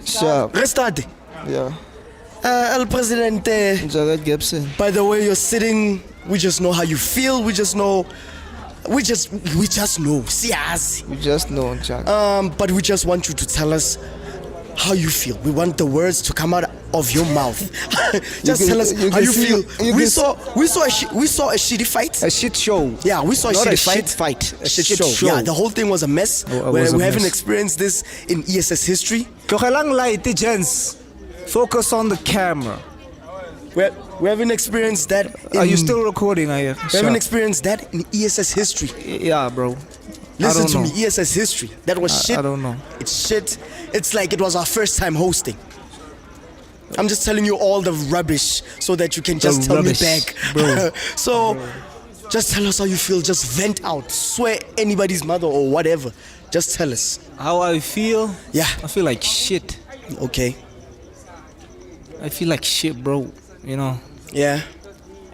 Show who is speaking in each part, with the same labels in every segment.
Speaker 1: Sharp.
Speaker 2: Restart.
Speaker 1: Yeah.
Speaker 2: El Presidente.
Speaker 1: Jared Gibson.
Speaker 2: By the way you're sitting, we just know how you feel. We just know. We just know. Siyazi.
Speaker 1: We just know, Jack.
Speaker 2: But we just want you to tell us how you feel. We want the words to come out of your mouth. Just tell us how you feel. We saw a shitty fight.
Speaker 1: A shit show.
Speaker 2: Yeah, we saw a
Speaker 1: Not
Speaker 2: shitty
Speaker 1: a shit fight.
Speaker 2: A shit show. Yeah, the whole thing was a mess. We haven't experienced this in ESS history.
Speaker 1: Tlogelang light, gents. Focus on the camera.
Speaker 2: We haven't experienced that.
Speaker 1: Are you still recording?
Speaker 2: We haven't experienced that in ESS history.
Speaker 1: Yeah, bro.
Speaker 2: Listen to me, ESS history. That was shit.
Speaker 1: I don't know.
Speaker 2: It's shit. It's like it was our first time hosting. I'm just telling you all the rubbish so that you can just tell me back.
Speaker 1: Bro.
Speaker 2: So, just tell us how you feel. Just vent out. Swear anybody's mother or whatever. Just tell us.
Speaker 1: How I feel?
Speaker 2: Yeah.
Speaker 1: I feel like shit.
Speaker 2: Okay.
Speaker 1: I feel like shit, bro. You know?
Speaker 2: Yeah.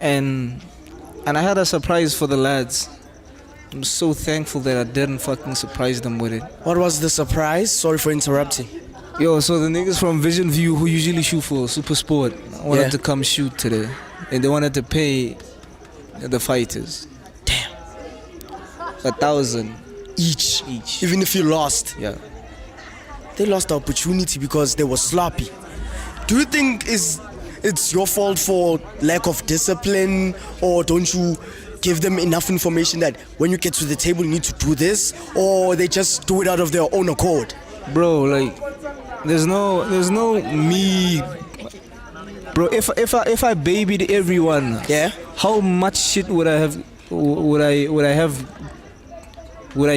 Speaker 1: And I had a surprise for the lads. I'm so thankful that I didn't fucking surprise them with it.
Speaker 2: What was the surprise? Sorry for interrupting.
Speaker 1: Yo, so the niggas from Vision View who usually shoot for Super Sport wanted to come shoot today. And they wanted to pay the fighters.
Speaker 2: Damn.
Speaker 1: 1,000
Speaker 2: each. Even if you lost.
Speaker 1: Yeah.
Speaker 2: They lost the opportunity because they were sloppy. Do you think it's your fault for lack of discipline, or don't you give them enough information that when you get to the table you need to do this, or they just do it out of their own accord?
Speaker 1: Bro, like there's no me. Bro, if I babied everyone,
Speaker 2: yeah,
Speaker 1: how much shit would I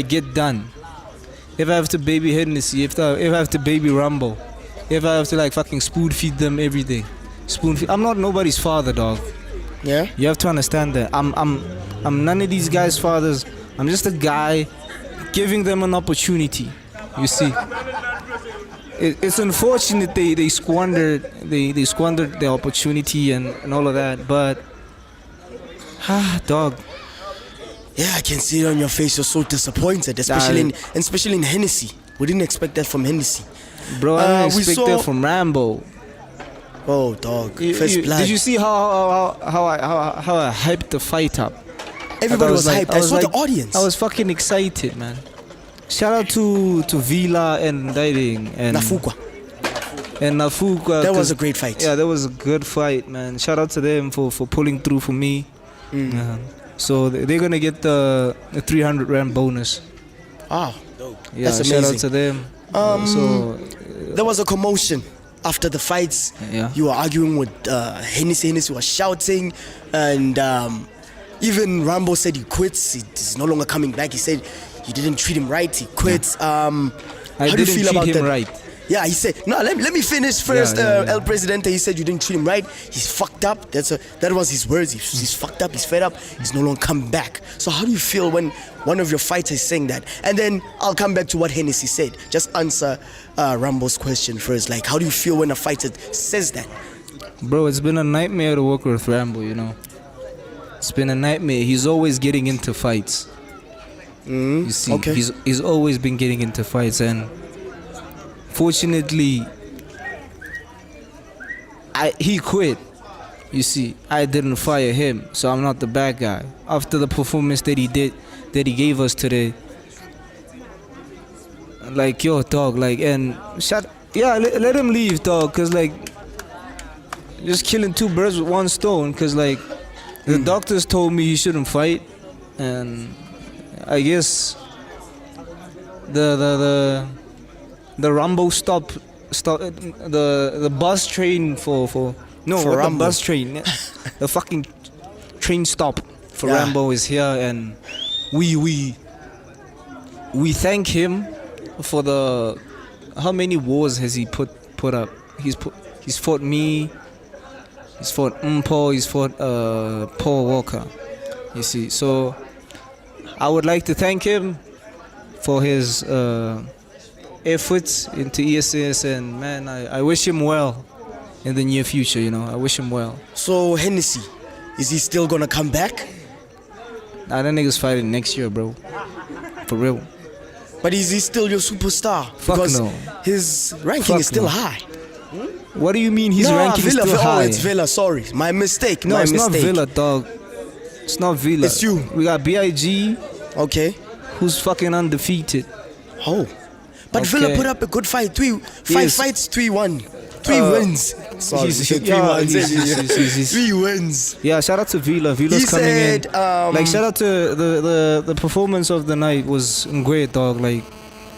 Speaker 1: get done? If I have to baby Hennessy, if I have to baby Rambo, if I have to like fucking spoon feed them everything. I'm not nobody's father, dog.
Speaker 2: Yeah.
Speaker 1: You have to understand that. I'm none of these guys' fathers. I'm just a guy giving them an opportunity. You see. It's unfortunate they squandered their opportunity and all of that, but dog.
Speaker 2: Yeah, I can see it on your face. You're so disappointed, especially in Hennessy. We didn't expect that from Hennessy.
Speaker 1: Bro, I didn't expect that from Rambo.
Speaker 2: Oh, dog. First blood.
Speaker 1: Did you see how I hyped the fight up?
Speaker 2: Everybody was hyped. I saw the audience.
Speaker 1: I was fucking excited, man. Shout out to Vila and Diding and
Speaker 2: Nafukwa.
Speaker 1: That
Speaker 2: was a great fight.
Speaker 1: Yeah, that was a good fight, man. Shout out to them for pulling through for me. So they're gonna get the 300 rand bonus.
Speaker 2: Ah,
Speaker 1: yeah,
Speaker 2: that's amazing.
Speaker 1: Shout out to them.
Speaker 2: There was a commotion after the fights.
Speaker 1: Yeah.
Speaker 2: You were arguing with Hennessy. Hennessy was shouting, and even Rambo said he quits. He's no longer coming back. He said you didn't treat him right. He quits. How do you feel about that?
Speaker 1: Right.
Speaker 2: Yeah, he said, no, let me finish first. El Presidente, he said you didn't treat him right. He's fucked up. That was his words. He's fucked up. He's fed up. He's no longer coming back. So how do you feel when one of your fighters is saying that? And then I'll come back to what Hennessy said. Just answer Rambo's question first. Like, how do you feel when a fighter says that?
Speaker 1: Bro, it's been a nightmare to work with Rambo, you know. It's been a nightmare. He's always getting into fights. You see, he's always been getting into fights, and fortunately, he quit. You see, I didn't fire him, so I'm not the bad guy. After the performance that he gave us today, like, yo, dog, like, and let him leave, dog, cause like, just killing two birds with one stone, cause like, the doctors told me he shouldn't fight, and I guess the Rambo stop the bus train for Rambo. The bus train, the fucking train stop for Rambo is here, and we thank him for the how many wars has he put up? He's fought me. He's fought Mpo. He's fought Paul Walker. You see, so I would like to thank him for his efforts into ESS, and man, I wish him well in the near future, you know. I wish him well.
Speaker 2: So Hennessy, is he still gonna come back?
Speaker 1: Nah, that nigga's fighting next year, bro. For real.
Speaker 2: But is he still your superstar?
Speaker 1: Fuck
Speaker 2: Because
Speaker 1: no.
Speaker 2: his ranking
Speaker 1: Fuck
Speaker 2: is still
Speaker 1: no.
Speaker 2: high.
Speaker 1: What do you mean his
Speaker 2: No,
Speaker 1: ranking is
Speaker 2: Villa.
Speaker 1: still
Speaker 2: Oh,
Speaker 1: high?
Speaker 2: it's Villa. Sorry, my mistake.
Speaker 1: No,
Speaker 2: my
Speaker 1: it's
Speaker 2: mistake.
Speaker 1: not Villa, dog. It's not Villa.
Speaker 2: It's you.
Speaker 1: We got BIG,
Speaker 2: Okay.
Speaker 1: who's fucking undefeated.
Speaker 2: Oh. But
Speaker 1: Okay.
Speaker 2: Villa put up a good fight. Five
Speaker 1: Yes.
Speaker 2: fights, 3-1. 3 wins. Sorry,
Speaker 1: he's-
Speaker 2: said
Speaker 1: yeah,
Speaker 2: 3 wins.
Speaker 1: he's-
Speaker 2: 3 wins.
Speaker 1: Yeah, shout out to Villa. Villa's
Speaker 2: He
Speaker 1: coming
Speaker 2: said,
Speaker 1: in. Like, shout out to the performance of the night was great, dog. Like,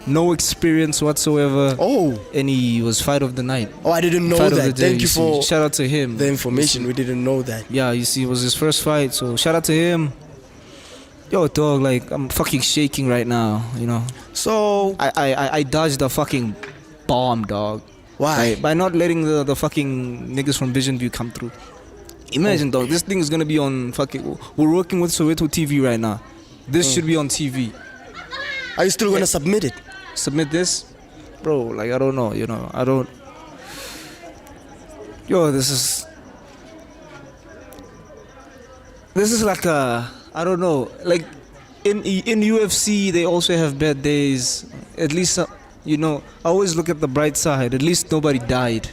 Speaker 1: no experience whatsoever.
Speaker 2: Oh.
Speaker 1: And he was fight of the night.
Speaker 2: Oh, I didn't know
Speaker 1: Fight of
Speaker 2: that.
Speaker 1: the day,
Speaker 2: Thank you
Speaker 1: see.
Speaker 2: for
Speaker 1: Shout out to him.
Speaker 2: the information. We didn't know that.
Speaker 1: Yeah, you see, it was his first fight, so shout out to him. Yo, dog, like, I'm fucking shaking right now, you know.
Speaker 2: So,
Speaker 1: I dodged a fucking bomb, dog.
Speaker 2: why?
Speaker 1: Like, by not letting the fucking niggas from Vision View come through. Imagine, dog, this thing is gonna be on fucking. We're working with Soweto TV right now. This should be on TV.
Speaker 2: Are you still going to submit it?
Speaker 1: Submit this, bro. Like, I don't know, you know. I don't. Yo, this is like a. I don't know. Like, in UFC, they also have bad days. At least, you know, I always look at the bright side. At least nobody died.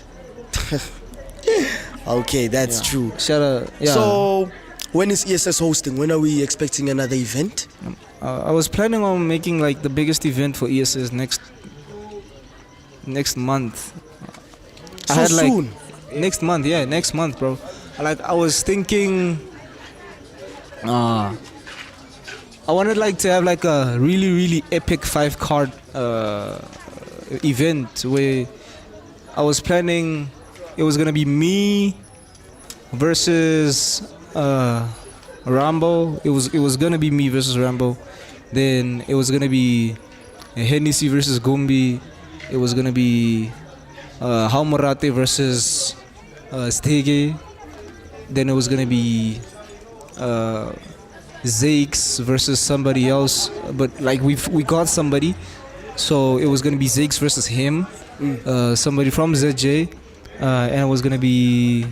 Speaker 2: Okay, that's true.
Speaker 1: Shout out. Yeah.
Speaker 2: So, when is ESS hosting? When are we expecting another event?
Speaker 1: I was planning on making like the biggest event for ESS next month.
Speaker 2: So soon?
Speaker 1: Next month, yeah, next month, bro. Like, I was thinking, I wanted like to have like a really epic 5-card event where I was planning it was gonna be me versus Rambo. It was gonna be me versus Rambo. Then it was gonna be Hennessy versus Gumbi. It was gonna be Haumurate versus Stege. Then it was gonna be Zakes versus somebody else. But like we got somebody, so it was gonna be Zakes versus him. Somebody from ZJ, and it was gonna be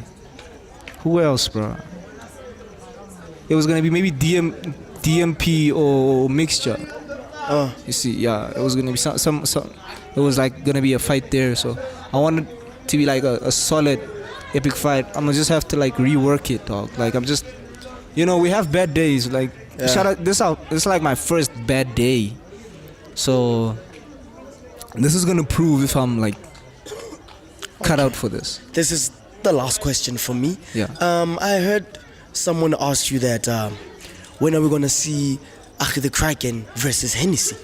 Speaker 1: who else, bro? It was gonna be maybe DMP or mixture. You see, yeah, it was gonna be some. It was like gonna be a fight there, so I wanted to be like a solid, epic fight. I'm gonna just have to like rework it, dog. Like, I'm just, you know, we have bad days. Like, shout out this out. This is like my first bad day, so this is gonna prove if I'm like cut out for this.
Speaker 2: This is the last question for me.
Speaker 1: Yeah.
Speaker 2: I heard someone ask you that when are we gonna see Akhi the Kraken versus Hennessy?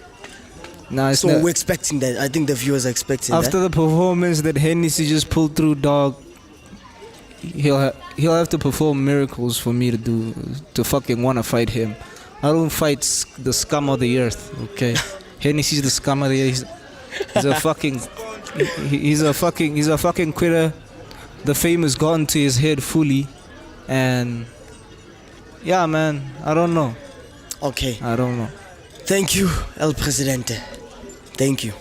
Speaker 1: Nah, it's
Speaker 2: So
Speaker 1: not.
Speaker 2: we're expecting that. I think the viewers are expecting
Speaker 1: After the performance that Hennessy just pulled through, dog, he'll have to perform miracles for me to fucking wanna fight him. I don't fight the scum of the earth, okay? Hennessy's the scum of the earth. He's a fucking he's a fucking quitter. The fame has gone to his head fully, and yeah, man, I don't know.
Speaker 2: Okay.
Speaker 1: I don't know.
Speaker 2: Thank you, El Presidente. Thank you.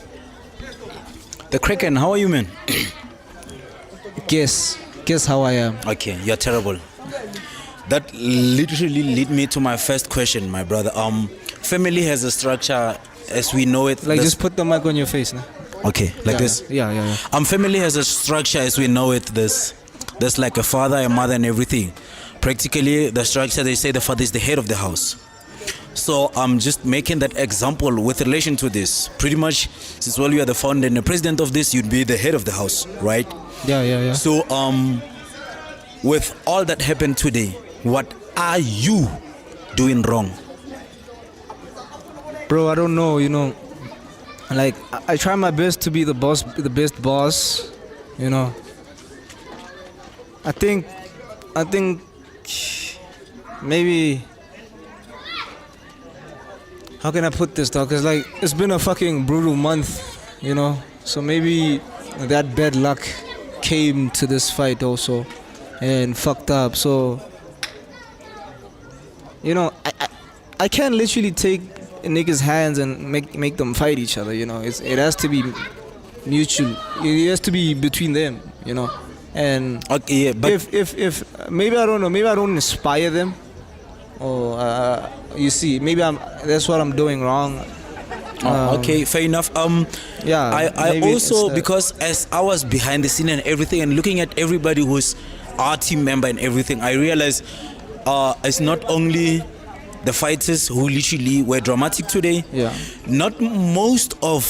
Speaker 3: The Kraken, how are you, man?
Speaker 1: Guess how I am.
Speaker 3: Okay, you're terrible. That literally lead me to my first question, my brother. Family has a structure as we know it.
Speaker 1: Like, just put the mic on your face now.
Speaker 3: Okay, like this.
Speaker 1: Yeah.
Speaker 3: Family has a structure as we know it. There's like a father, a mother, and everything. Practically, the structure, they say the father is the head of the house. So I'm just making that example with relation to this. Pretty much, since you are the founder and the president of this, you'd be the head of the house, right?
Speaker 1: Yeah.
Speaker 3: So with all that happened today, what are you doing wrong?
Speaker 1: Bro, I don't know, you know. Like, I try my best to be the best boss, you know. I think maybe, how can I put this, dog? Cause like, it's been a fucking brutal month, you know. So maybe that bad luck came to this fight also, and fucked up. So, you know, I can't literally take niggas' hands and make them fight each other, you know. It has to be mutual. It has to be between them, you know. And
Speaker 3: Okay, yeah, but
Speaker 1: if maybe I don't know, maybe I don't inspire them, or you see, maybe that's what I'm doing wrong.
Speaker 3: Okay, fair enough.
Speaker 1: Yeah,
Speaker 3: I
Speaker 1: maybe
Speaker 3: also,
Speaker 1: it's,
Speaker 3: because as I was behind the scene and everything and looking at everybody who's our team member and everything, I realized it's not only the fighters who literally were dramatic today.
Speaker 1: Yeah.
Speaker 3: Not most of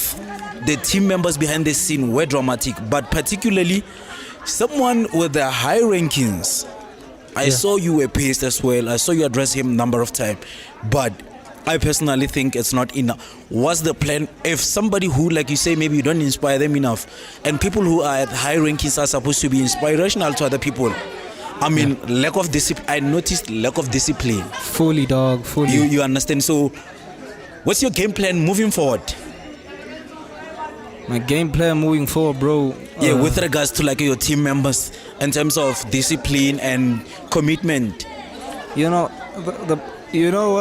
Speaker 3: the team members behind the scene were dramatic, but particularly someone with the high rankings. I saw you were pissed as well. I saw you address him a number of times, but I personally think it's not enough. What's the plan? If somebody who, like you say, maybe you don't inspire them enough, and people who are at high rankings are supposed to be inspirational to other people. I mean, lack of discipline. I noticed lack of discipline.
Speaker 1: Fully, dog. Fully.
Speaker 3: You understand? So, what's your game plan moving forward?
Speaker 1: My game plan moving forward, bro.
Speaker 3: Yeah, with regards to like your team members in terms of discipline and commitment.
Speaker 1: You know,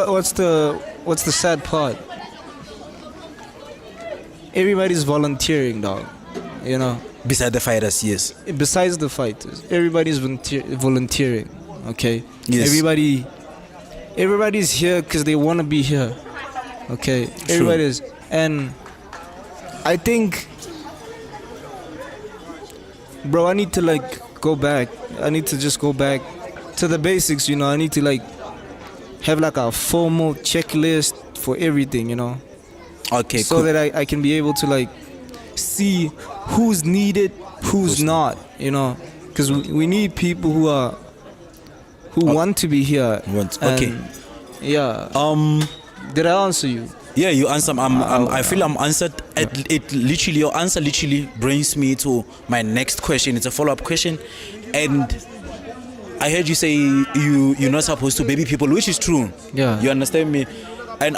Speaker 1: what's the sad part? Everybody's volunteering, dog. You know.
Speaker 3: Beside the fighters, yes.
Speaker 1: Besides the fighters, everybody's volunteering. Okay.
Speaker 3: Yes.
Speaker 1: Everybody's here because they want to be here. Okay.
Speaker 3: True.
Speaker 1: Everybody's, and I think, bro, I need to like go back. I need to just go back to the basics. You know, I need to like have like a formal checklist for everything. You know.
Speaker 3: Okay.
Speaker 1: So
Speaker 3: cool.
Speaker 1: that I can be able to like see who's needed, who's not, you know, because we need people who want to be here.
Speaker 3: Okay.
Speaker 1: Yeah. Did I answer you?
Speaker 3: Yeah, you answer. I feel I'm answered. It literally, your answer literally brings me to my next question. It's a follow-up question, and I heard you say you're not supposed to baby people, which is true.
Speaker 1: Yeah.
Speaker 3: You understand me? And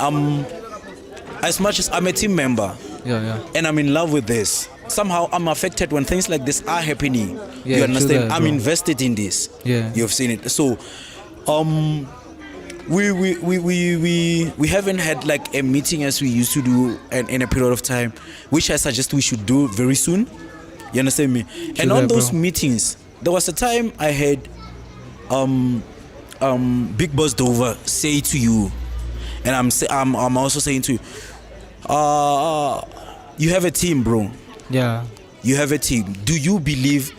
Speaker 3: as much as I'm a team member.
Speaker 1: Yeah.
Speaker 3: And I'm in love with this. Somehow I'm affected when things like this are happening.
Speaker 1: Yeah,
Speaker 3: you understand?
Speaker 1: that,
Speaker 3: I'm
Speaker 1: bro.
Speaker 3: invested in this.
Speaker 1: Yeah.
Speaker 3: You've seen it. So, we haven't had like a meeting as we used to do in a period of time, which I suggest we should do very soon. You understand me? And on those meetings, there was a time I had Big Boss Dover say to you, and I'm also saying to you, you have a team, bro.
Speaker 1: Yeah.
Speaker 3: You have a team. Do you believe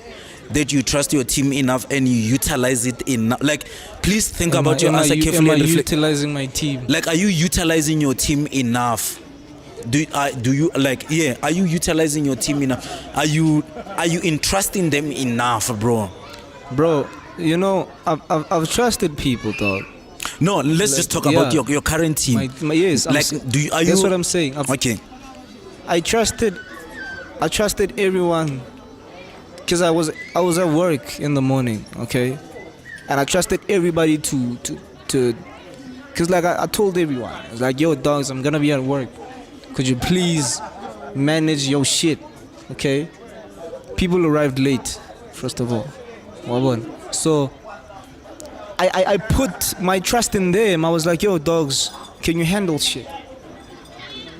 Speaker 3: that you trust your team enough and you utilize it enough? Like, please think about your answer carefully.
Speaker 1: Am I
Speaker 3: and reflect.
Speaker 1: utilizing my team?
Speaker 3: Like, are you utilizing your team enough? Do you like? Yeah. Are you utilizing your team enough? Are you entrusting them enough, bro?
Speaker 1: Bro, you know, I've trusted people, dog.
Speaker 3: No, let's just talk about your current team.
Speaker 1: Yes.
Speaker 3: Like,
Speaker 1: that's what I'm saying.
Speaker 3: Okay.
Speaker 1: I trusted everyone because I was at work in the morning, okay, and I trusted everybody to because like I told everyone, I was like, yo, dogs, I'm gonna be at work. Could you please manage your shit, okay? People arrived late, first of all. So I put my trust in them. I was like, yo, dogs, can you handle shit?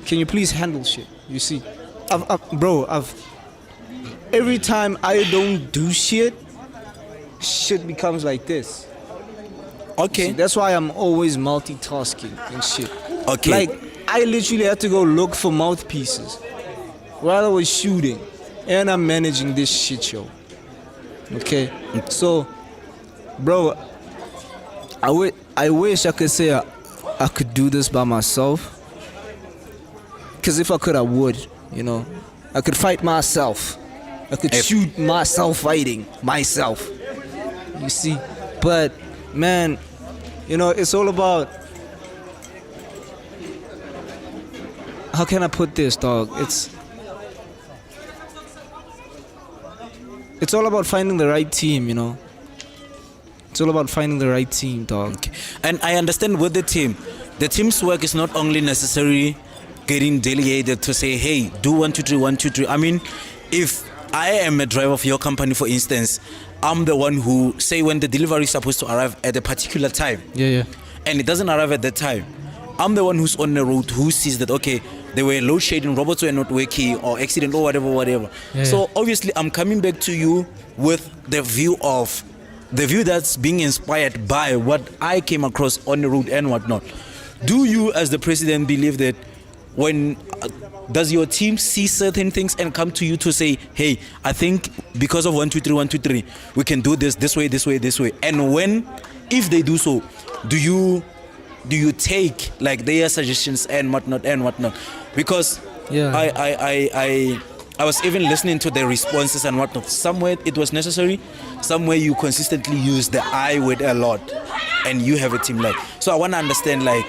Speaker 1: Can you please handle shit? You see, every time I don't do shit becomes like this.
Speaker 3: Okay.
Speaker 1: See, that's why I'm always multitasking and shit.
Speaker 3: Okay.
Speaker 1: Like, I literally had to go look for mouthpieces while I was shooting, and I'm managing this shit show. Okay, so, bro, I wish I could say I could do this by myself. Because if I could, I would, you know. I could fight myself. I could shoot myself fighting myself. You see? But, man, you know, it's all about... How can I put this, dog? It's all about finding the right team, you know. It's all about finding the right team, dog.
Speaker 3: Okay. And I understand with the team's work is not only necessarily getting delegated to say, hey, do 1, 2, 3, 1, 2, 3. I mean, if I am a driver of your company, for instance, I'm the one who say when the delivery is supposed to arrive at a particular time.
Speaker 1: Yeah.
Speaker 3: And it doesn't arrive at that time. I'm the one who's on the road who sees that, okay, they were load shedding, robots were not working, or accident, or whatever.
Speaker 1: Yeah.
Speaker 3: So obviously I'm coming back to you with the view that's being inspired by what I came across on the road and whatnot. Do you, as the president, believe that when does your team see certain things and come to you to say, hey, I think because of 1 2 3 1 2 3 we can do this way, and when, if they do so, do you take like their suggestions and whatnot? Because I was even listening to the responses and whatnot. Somewhere it was necessary, somewhere you consistently use the I word a lot, and you have a team like. So I want to understand, like,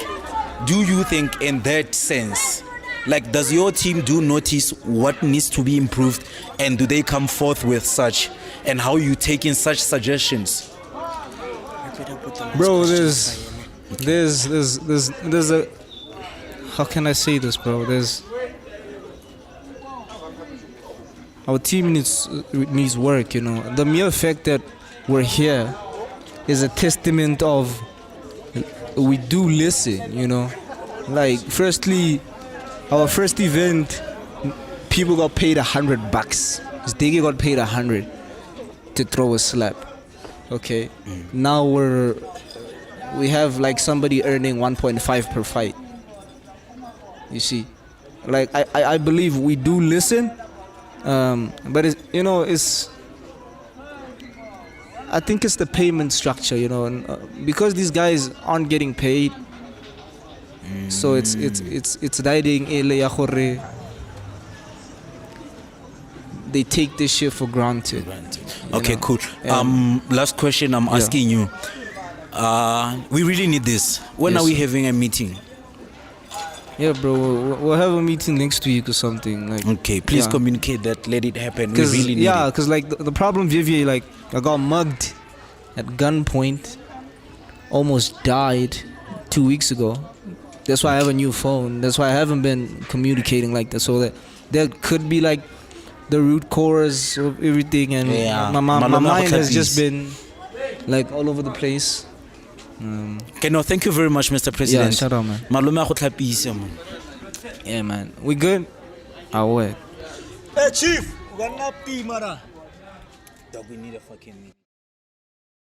Speaker 3: do you think in that sense, like, does your team do notice what needs to be improved, and do they come forth with such, and how you take in such suggestions?
Speaker 1: Bro, there's a, how can I say this, bro? Our team needs work, you know. The mere fact that we're here is a testament of we do listen, you know. Like, firstly, our first event, people got paid $100. Ziggy got paid 100 to throw a slap. Okay. Now we have like somebody earning 1.5 per fight. You see, like I believe we do listen. But I think it's the payment structure, you know, and, because these guys aren't getting paid, so it's riding. They take this shit for granted.
Speaker 3: Okay,
Speaker 1: know?
Speaker 3: cool. Last question I'm asking you. We really need this. When are we having a meeting?
Speaker 1: Yeah, bro, we'll have a meeting next week or something. Like,
Speaker 3: okay, please communicate that. Let it happen. We really need it.
Speaker 1: Because like the problem, Vivier, like I got mugged at gunpoint, almost died 2 weeks ago. That's why I have a new phone. That's why I haven't been communicating like that. So that there could be like the root cause of everything, and my mind has just been like all over the place.
Speaker 3: Okay, no, thank you very much, Mr. President.
Speaker 1: Yeah, shout out, man. Yeah, man. We good? I'll wait.
Speaker 3: Hey, Chief! Dog, we need a fucking meeting.